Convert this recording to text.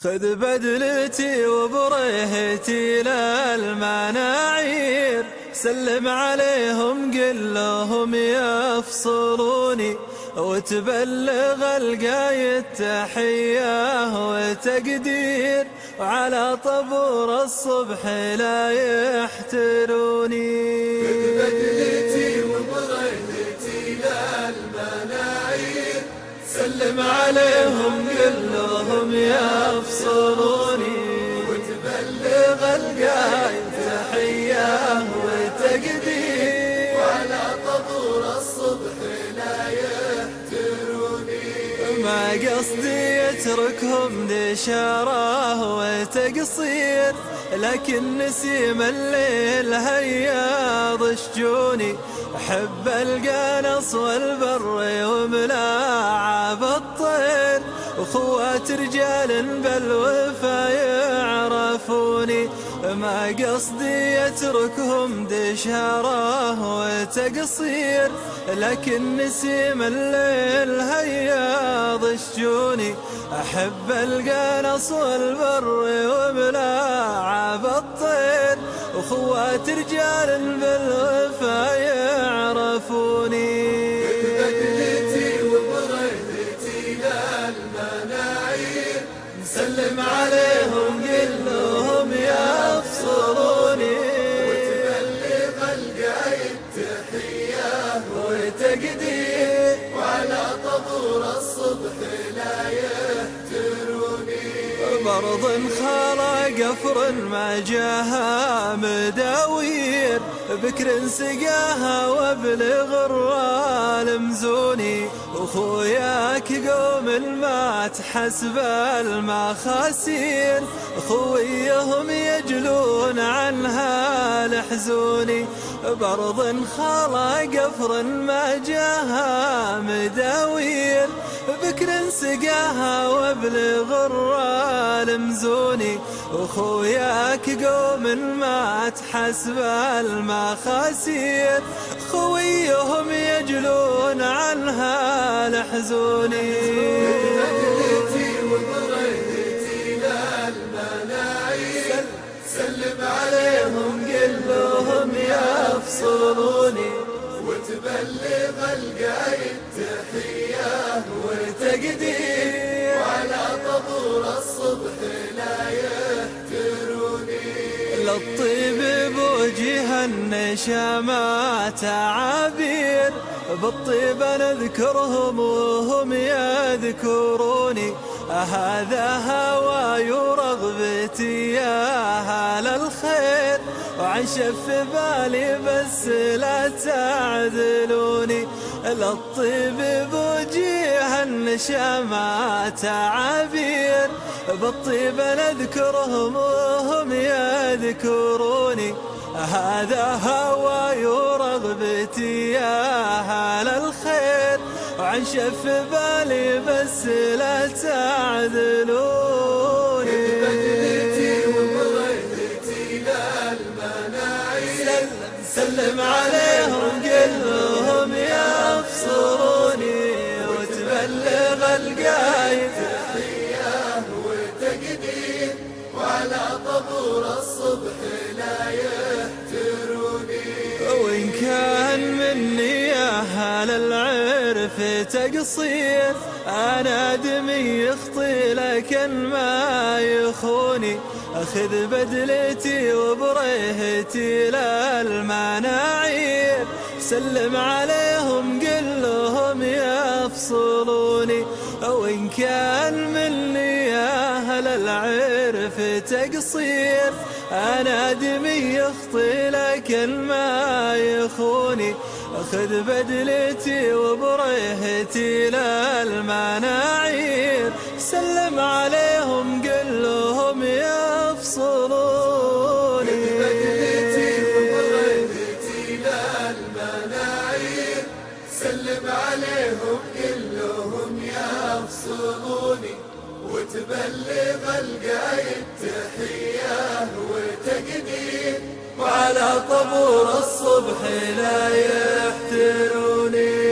خذ بدلتي وبريهتي للمناعير، سلم عليهم قل لهم يفصلوني، وتبلغ القايد تحية وتقدير، وعلى طبور الصبح لا يحتروني. خذ بدلتي وبريهتي للمناعير، سلم عليهم قل لهم يفصلوني، وتبلغ القايد تحية وتقدير، وعلى طبور الصبح لا يحتروني. ما قصدي يتركهم دشاره وتقصير، لكن نسيم الليل هياض شجوني، أحب القنص والبر وملاعب الطير، وخوات رجال بالوفا يعرفوني. ما قصدي يتركهم دشاره وتقصير، لكن نسيم الليل هياض شجوني، أحب القنص والبر وملاعب الطير، وخوات رجال بالوفا يعرفوني. بدلتي وبريهتي للمناعير، سلم عليهم قل لهم يفصلوني، وتبلغ القايد تحية وتقدير، وعلى طبور الصبح لا يحتروني. برض خلق قفر ما جاها مداوير، بكر سقاها وابلغ الرال مزوني، وخوياك قوم المات حسب المخاسير، خويهم يجلون عنها لحزوني. برض خلق قفر ما جاها مداوير، بكر سقاها وابلغ الرال مزوني، وخوياك قوم مات حسب المخاسير، خويهم يجلون عنها لحزوني. بدلتي وبريهتي للمناعير، سلم عليهم قل لهم يفصلوني، وتبلغ القايد تحية وتقدير، وعلى طبور الصبح لا يحتروني. للطيب بوجه النشامات عابير، بالطيب نذكرهم وهم يذكروني، هذا هواي ورغبتي يا أهل الخير، وعن شف بالي بس لا تعذلوني. للطيب بوجه النشامات عابير، بالطيب نذكرهم وهم يذكروني، هذا هواي ورغبتي يا أهل الخير، وعن شف بالي بس لا تعذلوني. بدلتي وبريهتي للمناعير، سلم عليهم قل لهم يفصلوني، وتبلغ القايد تحية وتقدير، وعلى طبور الصبح لا يحتروني. وإن كان مني يا أهل العرف تقصير، أنا دمي يخطي لكن ما يخوني، أخذ بدلتي وبريهتي للمناعير، سلم عليهم قل لهم يفصلوني. وإن كان مني يا أهل العرف تقصير، أنا دمي يخطي لكن ما يخوني، أخذ بدلتي وبريهتي للمناعير، سلم عليهم قل لهم يفصلوني. بدلتي وبريهتي للمناعير، سلم عليهم قل لهم يفصلوني، وتبلغ القايد تحية وتقدير، وعلى طبور الصبح لا يحتروني.